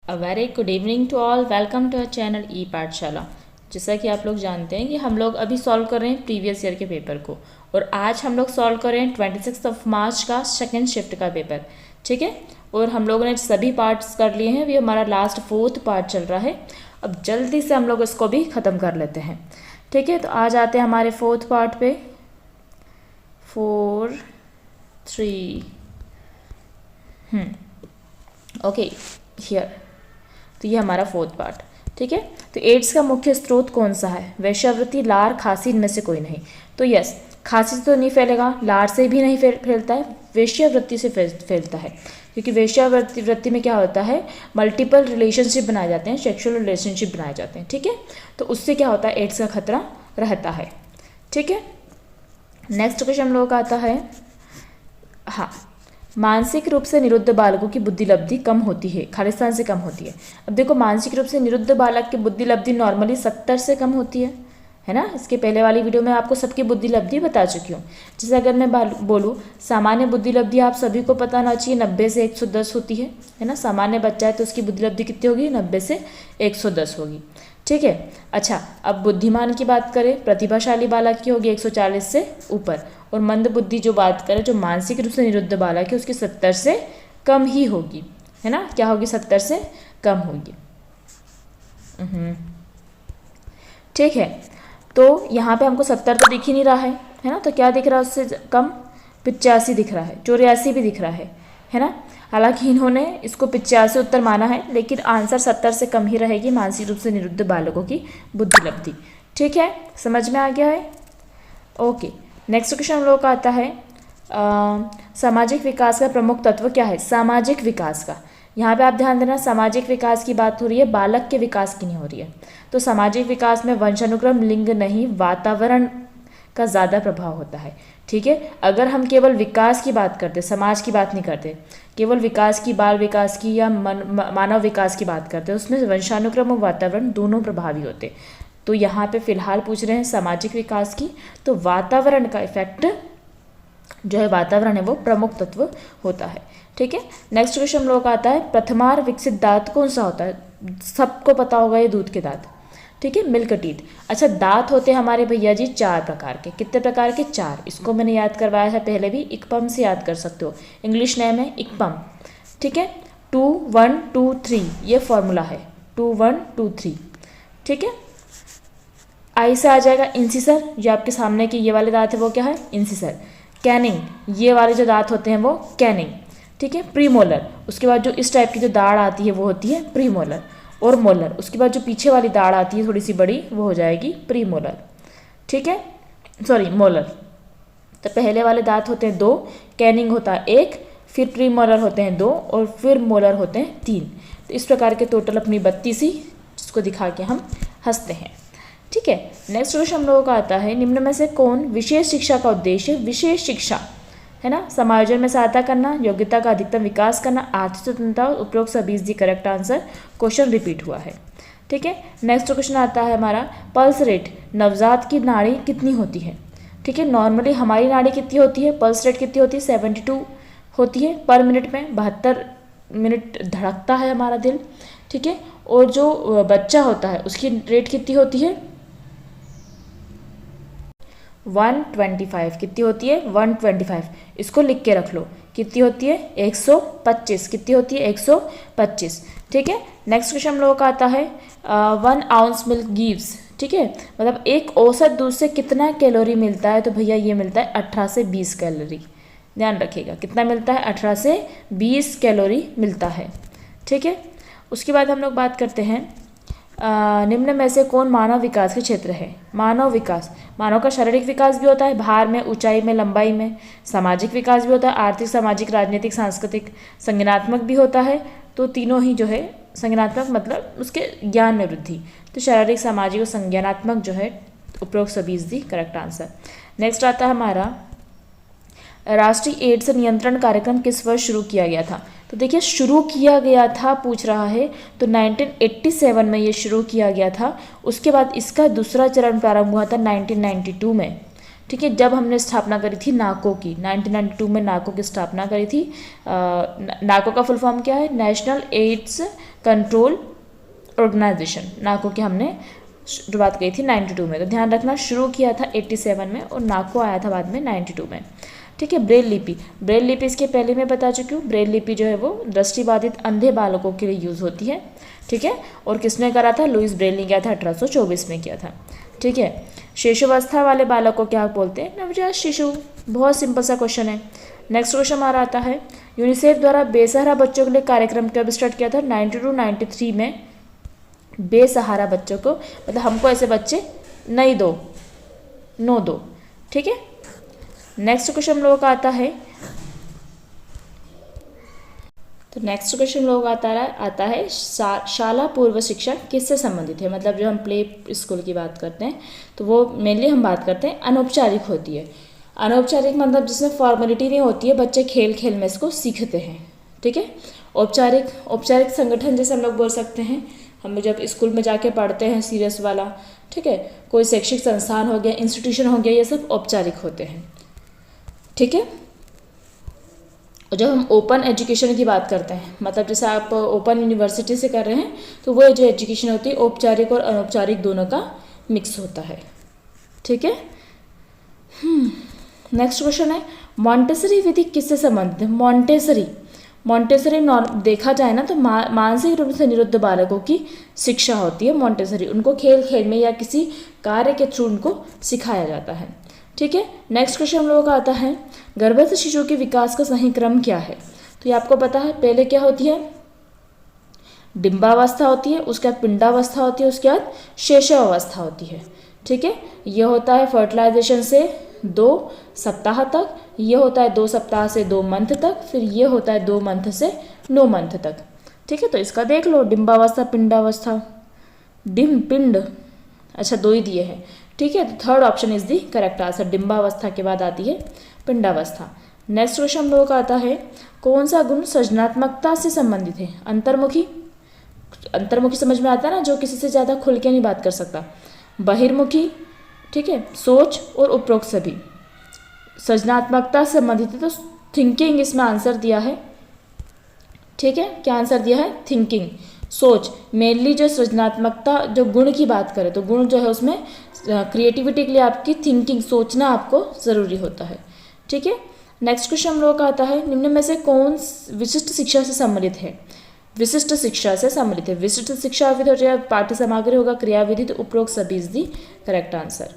A very good evening to all. Welcome to our channel e Pathshala. जैसा कि आप लोग जानते हैं कि हम लोग अभी सॉल्व कर रहे हैं प्रीवियस ईयर के पेपर को, और आज हम लोग सॉल्व कर रहे हैं 26 मार्च का सेकेंड शिफ्ट का पेपर। ठीक है, और हम लोगों ने सभी पार्ट्स कर लिए हैं। अभी हमारा लास्ट 4th पार्ट चल रहा है। अब जल्दी से हम लोग इसको भी ख़त्म कर लेते हैं। ठीक है, तो आज आते हैं हमारे 4th पार्ट पे। 4, 3 ओके हियर। तो ये हमारा 4th पार्ट। ठीक है, तो एड्स का मुख्य स्रोत कौन सा है? वेश्यावृत्ति, लार, खांसी, इनमें से कोई नहीं। तो यस, खांसी से तो नहीं फैलेगा, लार से भी नहीं फैलता है, वेश्यावृत्ति से फैलता है। क्योंकि वेश्यावृत्ति में क्या होता है, मल्टीपल रिलेशनशिप बनाए जाते हैं, सेक्सुअल रिलेशनशिप बनाए जाते हैं। ठीक है, तो उससे क्या होता है, एड्स का खतरा रहता है। ठीक है, नेक्स्ट क्वेश्चन हम लोगों का आता है, हाँ, मानसिक रूप से निरुद्ध बालकों की बुद्धि लब्धि कम होती है, खालिस्तान से कम होती है। अब देखो, मानसिक रूप से निरुद्ध बालक की बुद्धि लब्धि नॉर्मली 70 से कम होती है ना। इसके पहले वाली वीडियो में आपको सबकी बुद्धि लब्धि बता चुकी हूँ। जैसे अगर मैं बोलूँ सामान्य बुद्धि लब्धि, आप सभी को पता होना चाहिए 90 से 110 होती है ना। सामान्य बच्चा है तो उसकी बुद्धि लब्धि कितनी होगी, 90 से 110 होगी। ठीक है, अच्छा, अब बुद्धिमान की बात करें, प्रतिभाशाली बालक की होगी 140 से ऊपर, और मंद बुद्धि जो बात करें, जो मानसिक रूप से निरुद्ध बालक है, उसकी 70 से कम ही होगी, है ना। क्या होगी, 70 से कम होगी। ठीक है, तो यहाँ पे हमको 70 तो दिख ही नहीं रहा है ना। तो क्या दिख रहा है उससे कम? 85 दिख रहा है, 84 भी दिख रहा है ना। हालांकि इन्होंने इसको 85 उत्तर माना है, लेकिन आंसर 70 से कम ही रहेगी मानसिक रूप से निरुद्ध बालकों की बुद्धि लब्धि। ठीक है, समझ में आ गया है? ओके, नेक्स्ट क्वेश्चन हम लोग का आता है, सामाजिक विकास का प्रमुख तत्व क्या है? सामाजिक विकास का, यहाँ पे आप ध्यान देना, सामाजिक विकास की बात हो रही है, बालक के विकास की नहीं हो रही है। तो सामाजिक विकास में वंशानुक्रम, लिंग नहीं, वातावरण का ज़्यादा प्रभाव होता है। ठीक है, अगर हम केवल विकास की बात करते, समाज की बात नहीं करते, केवल विकास की, बाल विकास की या मानव विकास की बात करते, उसमें वंशानुक्रम और वातावरण दोनों प्रभावी होते। तो यहाँ पे फिलहाल पूछ रहे हैं सामाजिक विकास की, तो वातावरण का इफेक्ट जो है, वातावरण है वो प्रमुख तत्व होता है। ठीक है, नेक्स्ट क्वेश्चन हम लोग का आता है, प्रथमार विकसित दांत कौन सा होता है? सबको पता होगा, ये दूध के दांत। ठीक है, मिल्क टीथ। अच्छा, दांत होते हैं हमारे भैया जी 4 प्रकार के। कितने प्रकार के? 4। इसको मैंने याद करवाया है पहले भी, इकपम से याद कर सकते हो, इंग्लिश नेम है इकपम। ठीक है, 2 1 2 3 ये फॉर्मूला है, 2 1 2 3। ठीक है, आई से आ जाएगा इंसिसर, जो आपके सामने के ये वाले दांत है वो क्या है, इंसिसर। कैनिंग, ये वाले जो दांत होते हैं वो कैनिंग। ठीक है, प्रीमोलर, उसके बाद जो इस टाइप की जो दाढ़ आती है वो होती है प्रीमोलर, और मोलर, उसके बाद जो पीछे वाली दाढ़ आती है थोड़ी सी बड़ी, वो हो जाएगी प्रीमोलर। ठीक है, सॉरी मोलर। तो पहले वाले दांत होते हैं 2, कैनिंग होता है 1, फिर प्रीमोलर होते हैं 2, और फिर मोलर होते हैं 3। तो इस प्रकार के टोटल अपनी 32 ही, जिसको दिखा के हम हंसते हैं। ठीक है, नेक्स्ट क्वेश्चन हम लोगों का आता है, निम्न में से कौन विशेष शिक्षा का उद्देश्य? विशेष शिक्षा है ना, समायोजन में सहायता करना, योग्यता का अधिकतम विकास करना, आर्थिक स्वतंत्रता, उपरोक्त सभी दी करेक्ट आंसर। क्वेश्चन रिपीट हुआ है। ठीक है, नेक्स्ट क्वेश्चन आता है हमारा, पल्स रेट, नवजात की नाड़ी कितनी होती है? ठीक है, नॉर्मली हमारी नाड़ी कितनी होती है, पल्स रेट कितनी होती है, 72 होती है पर मिनट में, 72 मिनट धड़कता है हमारा दिल। ठीक है, और जो बच्चा होता है उसकी रेट कितनी होती है, 125। कितनी होती है, 125। इसको लिख के रख लो, कितनी होती है, 125। कितनी होती है, 125। ठीक है, नेक्स्ट क्वेश्चन हम लोगों का आता है, 1 आउंस मिल्क गिव्स। ठीक है, मतलब एक औसत दूध से कितना कैलोरी मिलता है? तो भैया ये मिलता है 18 से 20 कैलोरी। ध्यान रखिएगा, कितना मिलता है, 18 से 20 कैलोरी मिलता है। ठीक है, उसके बाद हम लोग बात करते हैं, निम्न में से कौन मानव विकास के क्षेत्र है? मानव विकास, मानव का शारीरिक विकास भी होता है, भार में, ऊंचाई में, लंबाई में। सामाजिक विकास भी होता है, आर्थिक, सामाजिक, राजनीतिक, सांस्कृतिक, संज्ञानात्मक भी होता है। तो तीनों ही जो है, संज्ञानात्मक मतलब उसके ज्ञान में वृद्धि, तो शारीरिक, सामाजिक और संज्ञानात्मक जो है, उपरोक्त सभी is the correct answer. Next आता है हमारा, राष्ट्रीय एड्स नियंत्रण कार्यक्रम किस वर्ष शुरू किया गया था? तो देखिए, शुरू किया गया था पूछ रहा है, तो 1987 में ये शुरू किया गया था। उसके बाद इसका दूसरा चरण प्रारंभ हुआ था 1992 में। ठीक है, जब हमने स्थापना करी थी नाको की, 1992 में नाको की स्थापना करी थी। नाको का फुल फॉर्म क्या है? National AIDS control organisation. NACO की हमने शुरुआत की थी 92 में, तो ध्यान रखना शुरू किया था 87 में और नाको आया था बाद में 92 में। ठीक है, ब्रेल लिपि। ब्रेल लिपि इसके पहले मैं बता चुकी हूँ। ब्रेल लिपि जो है वो दृष्टिबाधित अंधे बालकों के लिए यूज़ होती है। ठीक है, और किसने करा था? लुइस ब्रेल ने किया था, 1824 में किया था। ठीक है, शिशुवस्था वाले बालक को क्या बोलते हैं? नवजात शिशु। बहुत सिंपल सा क्वेश्चन है। नेक्स्ट क्वेश्चन हमारा आता है, यूनिसेफ द्वारा बेसहारा बच्चों के लिए कार्यक्रम कब स्टार्ट किया था? 92-93 में। बेसहारा बच्चों को मतलब हमको ऐसे बच्चे नहीं दो, नो दो। ठीक है, नेक्स्ट क्वेश्चन हम लोगों का आता है, तो नेक्स्ट क्वेश्चन लोग आता है शाला पूर्व शिक्षा किससे संबंधित है? मतलब जो हम प्ले स्कूल की बात करते हैं तो वो मेनली हम बात करते हैं अनौपचारिक होती है। अनौपचारिक मतलब जिसमें फॉर्मेलिटी नहीं होती है, बच्चे खेल खेल में इसको सीखते हैं। ठीक है, औपचारिक संगठन जैसे हम लोग बोल सकते हैं, हम जब स्कूल में जाके पढ़ते हैं सीरियस वाला। ठीक है, कोई शैक्षिक संस्थान हो गया, इंस्टीट्यूशन हो गया, ये सब औपचारिक होते हैं। ठीक है, और जब हम ओपन एजुकेशन की बात करते हैं, मतलब जैसे आप ओपन यूनिवर्सिटी से कर रहे हैं तो वो जो एजुकेशन होती है औपचारिक और अनौपचारिक दोनों का मिक्स होता है। ठीक है, नेक्स्ट क्वेश्चन है, मॉन्टेसरी विधि किससे संबंधित है? मॉन्टेसरी देखा जाए ना तो मानसिक रूप से निरुद्ध बालकों की शिक्षा होती है मॉन्टेसरी। उनको खेल खेल में या किसी कार्य के थ्रू उनको सिखाया जाता है। ठीक है, नेक्स्ट क्वेश्चन हम लोगों का आता है, गर्भस्थ शिशु के विकास का सही क्रम क्या है? तो ये आपको पता है, पहले क्या होती है? डिंबावस्था होती है, उसके बाद पिंडावस्था होती है, उसके बाद शैशवावस्था होती है। ठीक है, ये होता है फर्टिलाइजेशन से 2 सप्ताह तक, ये होता है 2 सप्ताह से 2 मंथ तक, फिर ये होता है 2 मंथ से 9 मंथ तक। ठीक है, तो इसका देख लो, डिंबावस्था पिंडावस्था, पिंड, अच्छा 2 ही दिए हैं। ठीक है, तो third option is the correct answer. डिंबावस्था के बाद आती है पिंडावस्था। नेक्स्ट क्वेश्चन हम लोगों का आता है, कौन सा गुण सृजनात्मकता से संबंधित है? अंतर्मुखी समझ में आता है ना, जो किसी से ज़्यादा खुल के नहीं बात कर सकता। बहिर्मुखी, ठीक है, सोच और उपरोक्त सभी सृजनात्मकता से संबंधित है, तो थिंकिंग इसमें आंसर दिया है। ठीक है, क्या आंसर दिया है? थिंकिंग, सोच। मेनली जो सृजनात्मकता जो गुण की बात करें तो गुण जो है उसमें क्रिएटिविटी के लिए आपकी थिंकिंग, सोचना आपको ज़रूरी होता है। ठीक है, नेक्स्ट क्वेश्चन हम लोगों का आता है, निम्न में से कौन विशिष्ट शिक्षा से सम्मिलित है? विशिष्ट शिक्षा से सम्मिलित है। विशिष्ट शिक्षा विधि हो जाए, पाठ्य सामग्री होगा, क्रियाविधि, तो उपरोक्त सभी इज दी करेक्ट आंसर।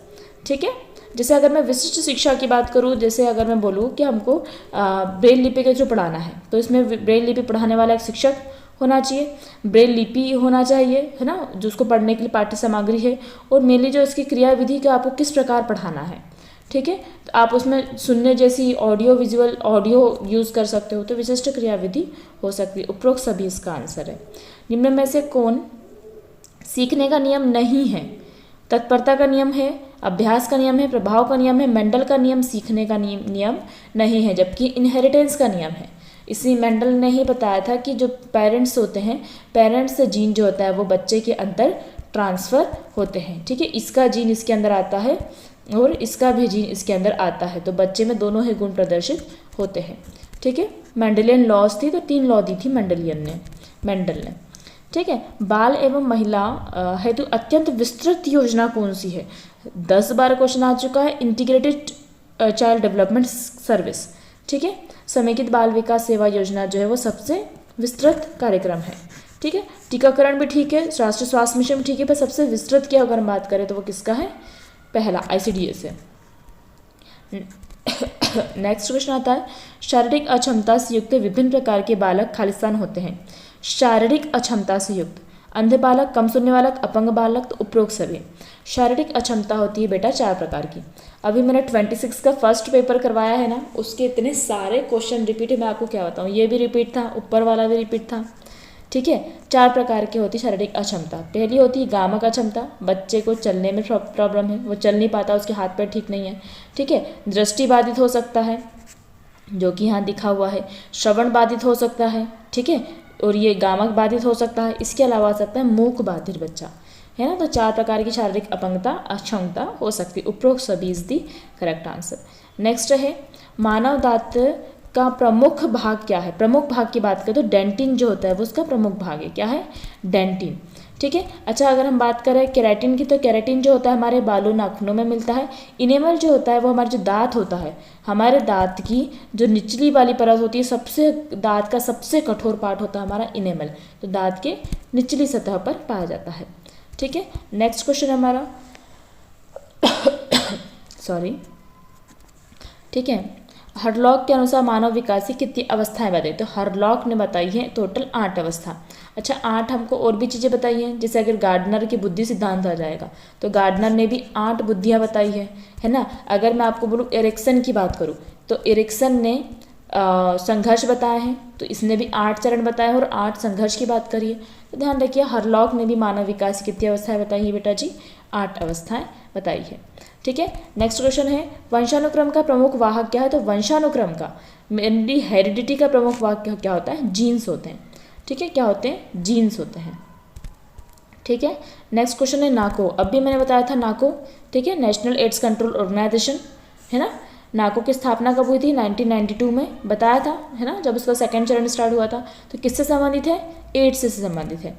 ठीक है, जैसे अगर मैं विशिष्ट शिक्षा की बात करूँ, जैसे अगर मैं बोलूँ कि हमको ब्रेल लिपि के थ्रू पढ़ाना है, तो इसमें ब्रेल लिपि पढ़ाने वाला एक शिक्षक होना चाहिए, ब्रेल लिपि होना चाहिए, है ना, जो उसको पढ़ने के लिए पाठ्य सामग्री है, और मेनली जो इसकी क्रियाविधि का आपको किस प्रकार पढ़ाना है। ठीक है, तो आप उसमें सुनने जैसी ऑडियो यूज़ कर सकते हो, तो विशिष्ट क्रियाविधि हो सकती है। उपरोक्त सभी इसका आंसर है। निम्न में से कौन सीखने का नियम नहीं है? तत्परता का नियम है, अभ्यास का नियम है, प्रभाव का नियम है, मेंडल का नियम सीखने का नियम नहीं है, जबकि इनहेरिटेंस का नियम है। इसी मेंडल ने ही बताया था कि जो पेरेंट्स होते हैं, पेरेंट्स से जीन जो होता है वो बच्चे के अंदर ट्रांसफ़र होते हैं। ठीक है, इसका जीन इसके अंदर आता है और इसका भी जीन इसके अंदर आता है, तो बच्चे में दोनों ही गुण प्रदर्शित होते हैं। ठीक है, मेंडलियन लॉज थी, तो 3 लॉ दी थी मेंडल ने। ठीक है, बाल एवं महिला हेतु अत्यंत विस्तृत योजना कौन सी है? 10 बार क्वेश्चन आ चुका है। Integrated child development service. ठीक है, समेकित बाल विकास सेवा योजना जो है वो सबसे विस्तृत कार्यक्रम है। ठीक है, टीकाकरण भी ठीक है, राष्ट्रीय स्वास्थ्य मिशन भी ठीक है, पर सबसे विस्तृत की अगर हम बात करें तो वो किसका है? पहला ICDS है। नेक्स्ट क्वेश्चन आता है, शारीरिक अक्षमता से युक्त विभिन्न प्रकार के बालक खालिस्तान होते हैं। शारीरिक अक्षमता से युक्त, अंधे बालक, कम सुनने बालक, अपंग बालक, तो उपरोक्त सभी। शारीरिक अक्षमता होती है बेटा 4 प्रकार की। अभी मैंने 26 का फर्स्ट पेपर करवाया है ना, उसके इतने सारे क्वेश्चन रिपीट है, मैं आपको क्या बताऊँ, ये भी रिपीट था, ऊपर वाला भी रिपीट था। ठीक है, 4 प्रकार की होती शारीरिक अक्षमता। पहली होती है गामक अक्षमता, बच्चे को चलने में प्रॉब्लम है, वो चल नहीं पाता, उसके हाथ पैर ठीक नहीं है। ठीक है, दृष्टि बाधित हो सकता है, जो कि यहाँ दिखा हुआ है। श्रवण बाधित हो सकता है, ठीक है, और ये गामक बाधित हो सकता है। इसके अलावा हो सकता है मूक बाधित बच्चा। है ना। तो 4 प्रकार की शारीरिक अपंगता अक्षमता हो सकती है। उपरोक्त सभी is the correct answer. Next है मानव दांत का प्रमुख भाग क्या है। प्रमुख भाग की बात करें तो डेंटिन जो होता है वो उसका प्रमुख भाग है। क्या है? डेंटिन। ठीक है। अच्छा, अगर हम बात करें केराटिन की, तो केराटिन जो होता है हमारे बालों नाखूनों में मिलता है। इनेमल जो होता है वो हमारे जो दांत होता है, हमारे दांत की जो निचली वाली परत होती है, सबसे दांत का सबसे कठोर पार्ट होता है हमारा इनेमल, तो दांत के निचली सतह पर पाया जाता है। ठीक है। नेक्स्ट क्वेश्चन हमारा सॉरी। ठीक है। हरलॉक के अनुसार मानव विकास की कितनी अवस्थाएं बताई। तो हरलॉक ने बताई है टोटल 8 अवस्था। अच्छा, 8 हमको और भी चीज़ें बताई हैं, जैसे अगर गार्डनर की बुद्धि सिद्धांत आ जाएगा तो गार्डनर ने भी 8 बुद्धियां बताई है ना। अगर मैं आपको बोलूँ एरिक्सन की बात करूँ तो एरिक्सन ने संघर्ष बताए हैं, तो इसने भी 8 चरण बताए और 8 संघर्ष की बात करी है। तो ध्यान रखिए हरलॉक ने भी मानव विकास की कितनी अवस्थाएं बताई है बेटा जी? 8 अवस्थाएं बताई है। ठीक है। नेक्स्ट क्वेश्चन है वंशानुक्रम का प्रमुख वाहक क्या है। तो वंशानुक्रम का मेनली हेरिडिटी का प्रमुख वाहक क्या होता है? जीन्स होते हैं। ठीक है। क्या होते हैं? जीन्स होते हैं। ठीक है। नेक्स्ट क्वेश्चन है नाको। अभी मैंने बताया था नाको। ठीक है। नेशनल एड्स कंट्रोल ऑर्गेनाइजेशन, है ना। नाको की स्थापना कब हुई थी? 1992 में बताया था, है ना, जब उसका सेकेंड चरण स्टार्ट हुआ था। तो किससे संबंधित है? एड्स से संबंधित है।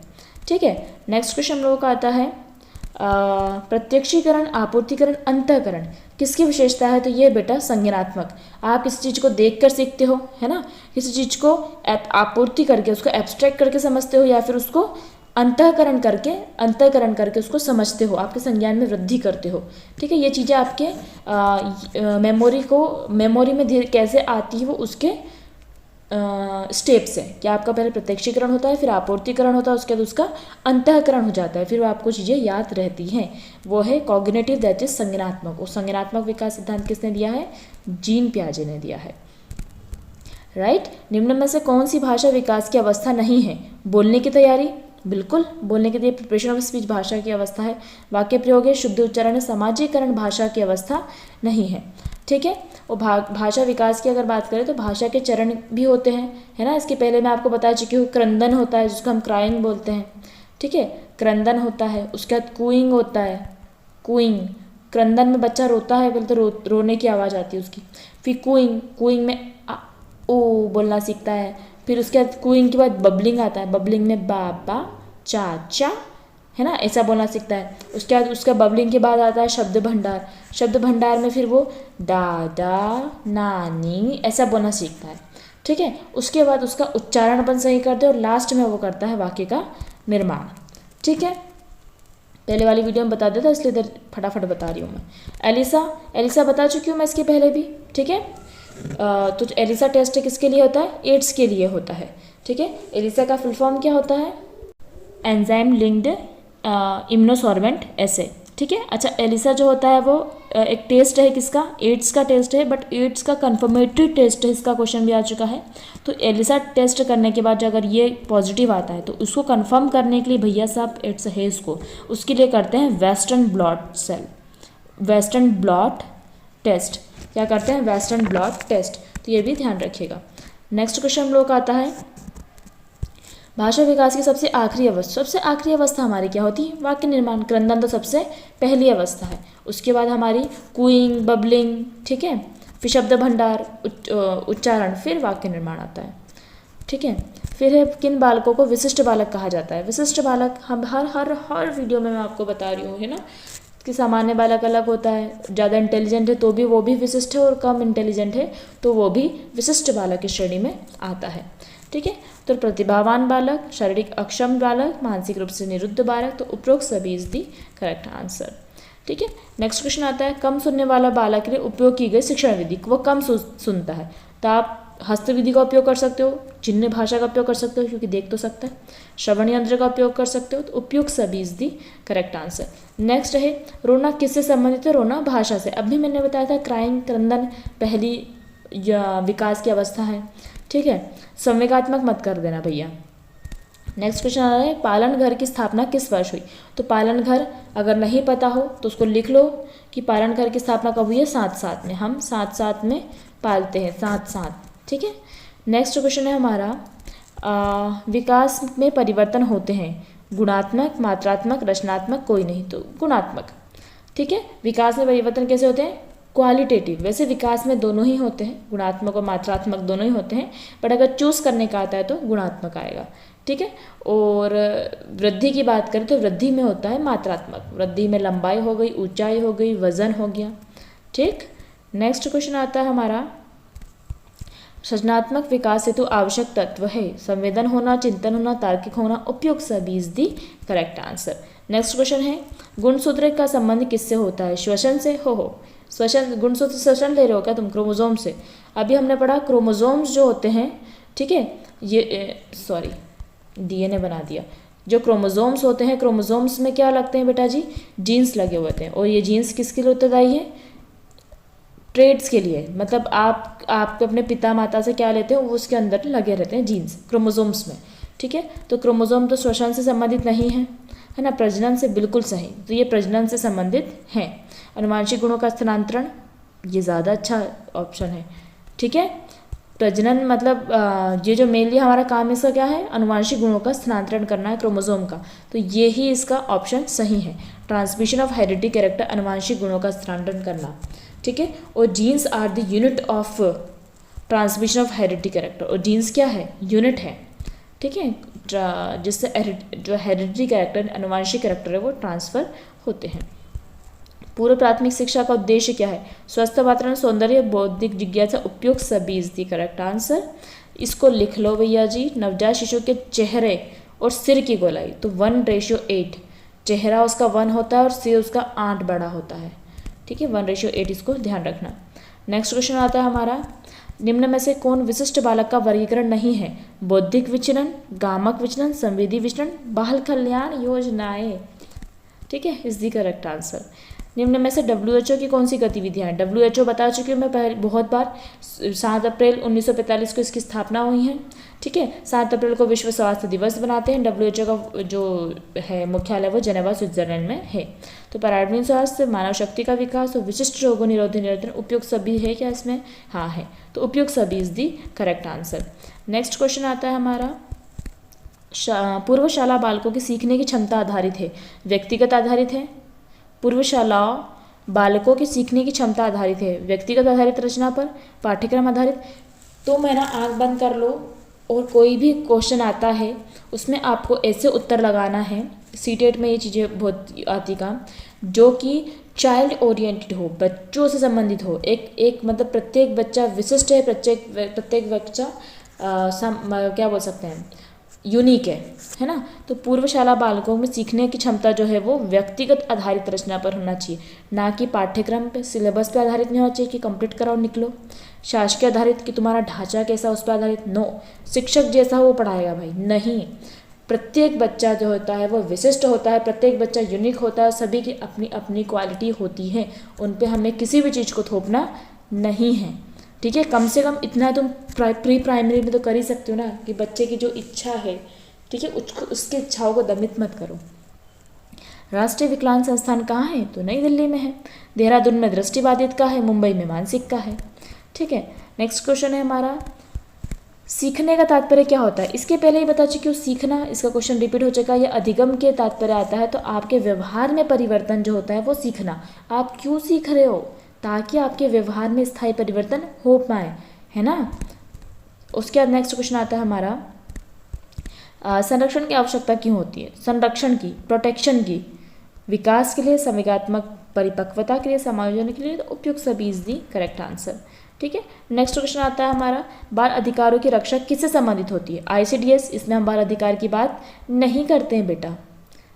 ठीक है। नेक्स्ट क्वेश्चन हम लोगों का आता है प्रत्यक्षीकरण, आपूर्तिकरण, अंतःकरण किसकी विशेषता है। तो ये बेटा संज्ञानात्मक। आप किसी चीज़ को देखकर सीखते हो, है ना, किसी चीज़ को आपूर्ति करके उसको एब्स्ट्रैक्ट करके समझते हो, या फिर उसको अंतःकरण करके उसको समझते हो, आपके संज्ञान में वृद्धि करते हो। ठीक है। ये चीज़ें आपके मेमोरी में धीरे कैसे आती है, वो उसके स्टेप्स है कि आपका पहले प्रत्यक्षीकरण होता है, फिर आपूर्तिकरण होता है, उसके बाद उसका अंतःकरण हो जाता है, फिर वो आपको चीज़ें याद रहती हैं। वो है कॉग्निटिव, दैट इज संज्ञानात्मक। और संज्ञानात्मक विकास सिद्धांत किसने दिया है? जीन पियाजे ने दिया है। राइट। निम्न में से कौन सी भाषा विकास की अवस्था नहीं है। बोलने की तैयारी, बिल्कुल बोलने के लिए प्रिपरेशन ऑफ स्पीच भाषा की अवस्था है। वाक्य प्रयोग है, शुद्ध उच्चारण है, सामाजिकरण भाषा की अवस्था नहीं है। ठीक है। और भाषा विकास की अगर बात करें तो भाषा के चरण भी होते हैं, है ना। इसके पहले मैं आपको बता चुकी हूँ क्रंदन होता है जिसको हम क्राइंग बोलते हैं। ठीक है। क्रंदन होता है, उसके बाद कूइंग होता है। कूइंग, क्रंदन में बच्चा रोता है, पहले तो रोने की आवाज़ आती है उसकी। फिर कूइंग में ओ बोलना सीखता है। फिर उसके बाद कूइंग के बाद बबलिंग आता है। बबलिंग में बाबा, चाचा, है ना, ऐसा बोलना सीखता है। उसके बाद उसका बबलिंग के बाद आता है शब्द भंडार। शब्द भंडार में फिर वो दादा, नानी ऐसा बोलना सीखता है। ठीक है। उसके बाद उसका उच्चारण अपन सही करते हैं और लास्ट में वो करता है वाक्य का निर्माण। ठीक है। पहले वाली वीडियो में बता देता, इसलिए इधर फटाफट बता रही हूँ मैं। एलिसा बता चुकी हूँ मैं इसके पहले भी। ठीक है। तो एलिसा टेस्ट किसके लिए होता है? एड्स के लिए होता है। ठीक है। एलिसा का फुल फॉर्म क्या होता है? एंजाइम लिंक्ड इम्यूनोसॉर्बेंट एसे। ठीक है। अच्छा, एलिसा जो होता है वो एक टेस्ट है किसका? एड्स का टेस्ट है, बट एड्स का कन्फर्मेटरी टेस्ट है, इसका क्वेश्चन भी आ चुका है। तो एलिसा टेस्ट करने के बाद जो अगर ये पॉजिटिव आता है तो उसको कंफर्म करने के लिए भैया साहब एड्स है इसको, उसके लिए करते हैं वेस्टर्न ब्लॉट टेस्ट। क्या करते हैं? Western blot test. तो ये भी ध्यान रखिएगा। नेक्स्ट क्वेश्चन हम लोग का आता है भाषा विकास की सबसे आखिरी अवस्था हमारी क्या होती है? वाक्य निर्माण। क्रंदन तो सबसे पहली अवस्था है। उसके बाद हमारी कूइंग, बबलिंग, ठीक है, फिर शब्द भंडार, उच्चारण, फिर वाक्य निर्माण आता है। ठीक है। फिर है किन बालकों को विशिष्ट बालक कहा जाता है? विशिष्ट बालक हम हर वीडियो में मैं आपको बता रही हूँ, है ना, कि सामान्य बालक अलग होता है, ज़्यादा इंटेलिजेंट है तो भी वो भी विशिष्ट है, और कम इंटेलिजेंट है तो वो भी विशिष्ट बालक की श्रेणी में आता है। ठीक है। तो प्रतिभावान बालक, शारीरिक अक्षम बालक, मानसिक रूप से निरुद्ध बालक, तो उपरोक्त सभी इज दी करेक्ट आंसर। ठीक है। नेक्स्ट क्वेश्चन आता है कम सुनने वाला बालक के लिए उपयोग की गई शिक्षण विधि। वो कम सुनता है तो आप हस्त विधि का उपयोग कर सकते हो, चिन्ह भाषा का उपयोग कर सकते हो क्योंकि देख तो सकता है, श्रवण यंत्र का उपयोग कर सकते हो, तो उपयुक्त सभी is the correct answer. Next है रोना किससे संबंधित है? रोना भाषा से। अभी मैंने बताया था क्राइंग, क्रंदन पहली विकास की अवस्था है। ठीक है। संवेगात्मक मत कर देना भैया। नेक्स्ट क्वेश्चन आ रहा है पालन घर की स्थापना किस वर्ष हुई? तो पालन घर अगर नहीं पता हो तो उसको लिख लो कि पालन घर की स्थापना कब हुई है? 7-7 में। हम 7-7 में पालते हैं, 7-7। ठीक है। नेक्स्ट क्वेश्चन है हमारा विकास में परिवर्तन होते हैं गुणात्मक, मात्रात्मक, रचनात्मक, कोई नहीं, तो गुणात्मक। ठीक है, विकास में परिवर्तन कैसे होते हैं? क्वालिटेटिव। वैसे विकास में दोनों ही होते हैं, गुणात्मक और मात्रात्मक दोनों ही होते हैं, बट अगर चूज करने का आता है तो गुणात्मक आएगा। ठीक है, और वृद्धि की बात करें तो वृद्धि में होता है मात्रात्मक। वृद्धि में लंबाई हो गई, ऊंचाई हो गई, वजन हो गया। ठीक, नेक्स्ट क्वेश्चन आता है हमारा, सृजनात्मक विकास हेतु आवश्यक तत्व है संवेदन होना, चिंतन होना, तार्किक होना, उपयुक्त सभी is the correct answer. Next question है, गुणसूत्र का संबंध किससे होता है? श्वसन से। हो श्वसन, गुणसूत्र श्वसन ले रहे हो क्या तुम? क्रोमोजोम से। अभी हमने पढ़ा क्रोमोजोम्स जो होते हैं, ठीक है, ये सॉरी डीएनए बना दिया। जो क्रोमोजोम्स होते हैं, क्रोमोजोम्स में क्या लगते हैं बेटा जी? जीन्स लगे हुए थे, और ये जीन्स किसके लिए उत्तरदायी है? ट्रेड्स के लिए। मतलब आप अपने पिता माता से क्या लेते हो, वो उसके अंदर लगे रहते हैं जीन्स, क्रोमोजोम्स में। ठीक है, तो क्रोमोजोम तो श्वसन से संबंधित नहीं है ना, प्रजनन से बिल्कुल सही, तो ये प्रजनन से संबंधित है। अनुवांशिक गुणों का स्थानांतरण, ये ज़्यादा अच्छा ऑप्शन है। ठीक है, प्रजनन मतलब ये जो मेनली हमारा काम इसका क्या है? अनुवांशिक गुणों का स्थानांतरण करना है क्रोमोजोम का, तो ये ही इसका ऑप्शन सही है। ट्रांसमिशन ऑफ हेरिडिटी कैरेक्टर, अनुवांशिक गुणों का स्थानांतरण करना। ठीक है, और genes are the unit of transmission of heredity character, और जीन्स क्या है? यूनिट है। ठीक है, जिससे जो हेरिडिटी कैरेक्टर, अनुवांशिक कैरेक्टर है, वो ट्रांसफर होते हैं। पूर्व प्राथमिक शिक्षा का उद्देश्य क्या है? स्वस्थ वातावरण, सौंदर्य, बौद्धिक जिज्ञासा, उपयुक्त सभी इज द करेक्ट आंसर। इसको लिख लो भैया जी। नवजात शिशु के चेहरे और सिर की गोलाई, तो 1:8, चेहरा उसका 1 होता है और सिर उसका 8 बड़ा होता है। ठीक है, 1:8, इसको ध्यान रखना। नेक्स्ट क्वेश्चन आता है हमारा, निम्न में से कौन विशिष्ट बालक का वर्गीकरण नहीं है? बौद्धिक विचलन, गामक विचलन, संवेदी विचलन, बाल कल्याण योजनाएं। ठीक है, इज दी करेक्ट आंसर। निम्न में से WHO की कौन सी गतिविधियां हैं? WHO बता चुकी हूँ मैं पहले बहुत बार। 7 अप्रैल 1945 को इसकी स्थापना हुई है। ठीक है, 7 अप्रैल को विश्व स्वास्थ्य दिवस बनाते हैं। WHO का जो है मुख्यालय वो जेनेवा, स्विट्जरलैंड में है। तो पर्यावरणीय स्वास्थ्य, मानव शक्ति का विकास और विशिष्ट रोगों निरोधी नियंत्रण, उपयुक्त सभी है क्या इसमें? हाँ है, तो उपयुक्त सभी is the correct answer. Next question आता है हमारा, पूर्व शाला बालकों की सीखने की क्षमता आधारित है, व्यक्तिगत आधारित है? पूर्व शाला बालकों की सीखने की क्षमता आधारित है, व्यक्तिगत आधारित रचना पर, पाठ्यक्रम आधारित। तो मैं ना आँख बंद कर लो, और कोई भी क्वेश्चन आता है उसमें आपको ऐसे उत्तर लगाना है। सीटेट में ये चीज़ें बहुत आती काम, जो कि चाइल्ड ओरिएंटेड हो, बच्चों से संबंधित हो। एक मतलब प्रत्येक बच्चा विशिष्ट है, प्रत्येक बच्चा क्या बोल सकते हैं, यूनिक है ना। तो पूर्व शाला बालकों में सीखने की क्षमता जो है वो व्यक्तिगत आधारित रचना पर होना चाहिए, ना कि पाठ्यक्रम पे, सिलेबस पे आधारित नहीं होना चाहिए कि कंप्लीट कराओ निकलो। शासकीय आधारित कि तुम्हारा ढांचा कैसा उस पर आधारित, नो। शिक्षक जैसा वो पढ़ाएगा भाई, नहीं। प्रत्येक बच्चा जो होता है वो विशिष्ट होता है, प्रत्येक बच्चा यूनिक होता है, सभी की अपनी अपनी क्वालिटी होती है, उन पे हमें किसी भी चीज़ को थोपना नहीं है। ठीक है, कम से कम इतना तुम प्री प्राइमरी में तो कर ही सकते हो ना, कि बच्चे की जो इच्छा है, ठीक है, उसकी इच्छाओं को दमित मत करो। राष्ट्रीय विकलांग संस्थान कहाँ है? तो नई दिल्ली में है। देहरादून में दृष्टिबाधित का है, मुंबई में मानसिक का है। ठीक है, नेक्स्ट क्वेश्चन है हमारा, सीखने का तात्पर्य क्या होता है? इसके पहले ही बता चुकी हूँ, सीखना, इसका क्वेश्चन रिपीट हो चुका है। ये अधिगम के तात्पर्य आता है, तो आपके व्यवहार में परिवर्तन जो होता है वो सीखना। आप क्यों सीख रहे हो? ताकि आपके व्यवहार में स्थायी परिवर्तन हो पाए, है ना। उसके बाद नेक्स्ट क्वेश्चन आता है हमारा, संरक्षण की आवश्यकता क्यों होती है? संरक्षण की, प्रोटेक्शन की, विकास के लिए, संवेगात्मक परिपक्वता के लिए, समायोजन के लिए, तो उपयुक्त सभी इज दी करेक्ट आंसर। ठीक है, नेक्स्ट क्वेश्चन आता है हमारा, बाल अधिकारों की रक्षा किससे संबंधित होती है? ICDS, इसमें हम बाल अधिकार की बात नहीं करते हैं बेटा,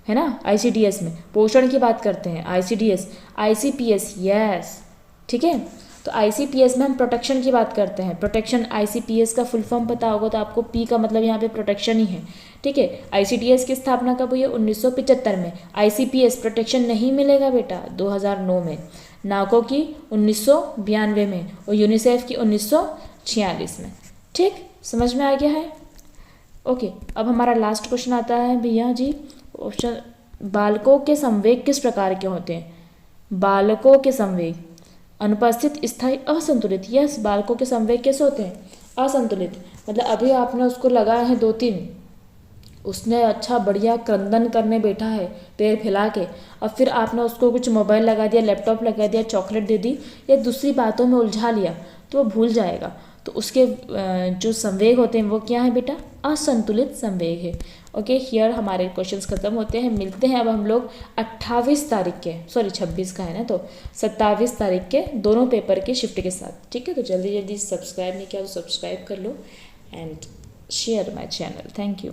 है ना। ICDS में पोषण की बात करते हैं, ICDS, ICPS, यस, ठीक है। तो ICPS में हम प्रोटेक्शन की बात करते हैं। प्रोटेक्शन, ICPS का फुल फॉर्म पता होगा तो आपको P का मतलब यहाँ पे प्रोटेक्शन ही है। ठीक है, ICDS की स्थापना कब हुई है? 1975 में। ICPS प्रोटेक्शन नहीं मिलेगा बेटा 2009 में, नाको की 1992 में, और यूनिसेफ की 1946 में। ठीक, समझ में आ गया है? ओके, अब हमारा लास्ट क्वेश्चन आता है भैया जी, ऑप्शन, बालकों के संवेग किस प्रकार के होते हैं? बालकों के संवेग, अनुपस्थित, स्थायी, असंतुलित। यस, बालकों के संवेग कैसे होते हैं? असंतुलित। मतलब अभी आपने उसको लगाया है 2-3, उसने अच्छा बढ़िया क्रंदन करने बैठा है पैर फैला के, और फिर आपने उसको कुछ मोबाइल लगा दिया, लैपटॉप लगा दिया, चॉकलेट दे दी या दूसरी बातों में उलझा लिया, तो वो भूल जाएगा। तो उसके जो संवेग होते हैं वो क्या है बेटा, असंतुलित संवेग है। ओके, हियर हमारे क्वेश्चंस खत्म होते हैं। मिलते हैं अब हम लोग 28 तारीख के, सॉरी 26 का है ना, तो 27 तारीख के दोनों पेपर के शिफ्ट के साथ। ठीक है, तो जल्दी जल्दी सब्सक्राइब नहीं किया तो सब्सक्राइब कर लो and share my channel. Thank you.